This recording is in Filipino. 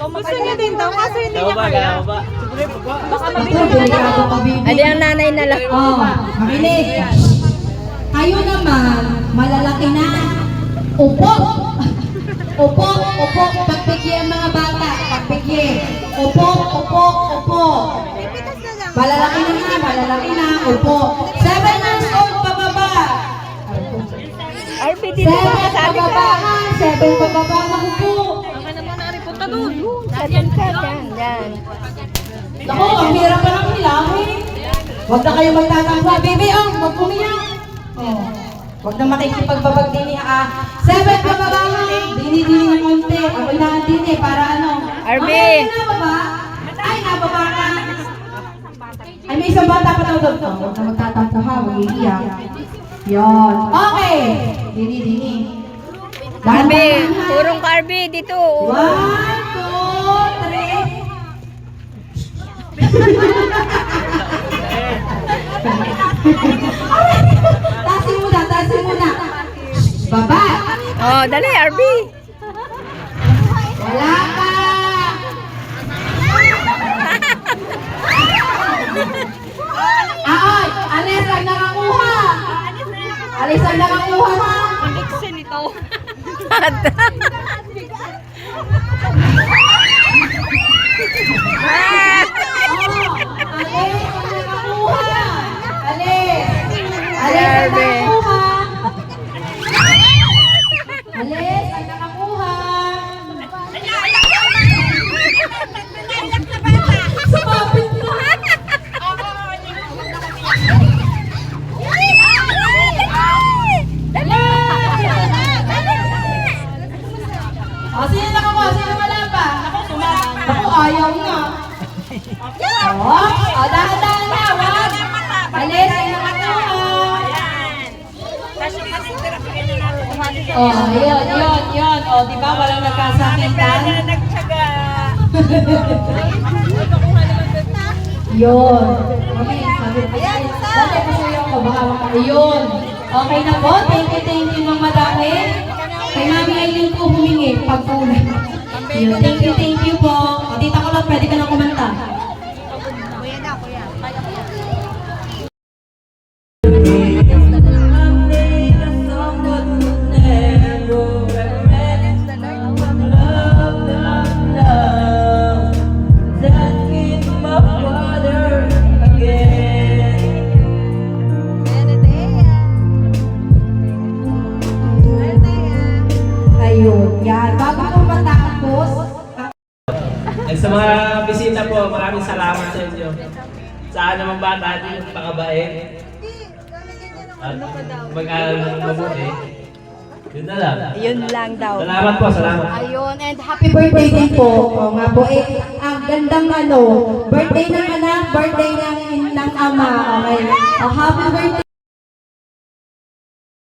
Gusto niya din daw, kaso hindi niya kaya. Baka Adi ang nanay na lang. Makinig. Kayo naman, malalaki na. Upo. Upo. Pagpigye ang mga bata. Pagpigye. Upo. Malalaki na. Upo. 7 years old pababa. RP dito ba kasali ka? 7 pababa na upo. Baka naman naripunta doon. Sadan ka, yan. Ako, ang hirap pa lang nila. Huwag na kayo magtatangwa. Baby, huwag umiyak. Huwag na makikipagbabag din niya. 7 pababa na. Dini ng konti. Ako'y nakandini para ano. RB. Ay, nababa ka. Ay, may isang bata pa daw. Huwag na magtatampo ha. Huwag iiyak. Yun. Okay. Dini. RB, purong ka RB dito. 1, 2, 3. Tasin muna. Baba. Oh, dali RB. Wala pa. Alis ang nakakuha. Ha? Connection ito. Alis ang nakakuha. Sumapit na. Sino nakakuha? Sino wala pa? Ako, ayaw nga. Dahan-dahan na. Wag. Alis ang nakakuha. Yun. Di ba walang nagkasakitan? Yun. Dati pa sa'yo ko, baka yun. Okay na po. Thank you ng madami. Kay Mami Aileen po humingi pagpunan. Thank you po. O, tita ko lang, pwede ka na kumanta. Ayun, yan. Bago po matapos, At sa mga bisita po, maraming salamat sa inyo. Saan naman bata din yung pakabait. At mag-aaral ng mabuti. Yun na lang. Yun lang daw. Salamat po, salamat. ayun, and happy birthday din po. O nga po, ang gandang birthday ng anak, birthday ng ama. Okay. Happy birthday.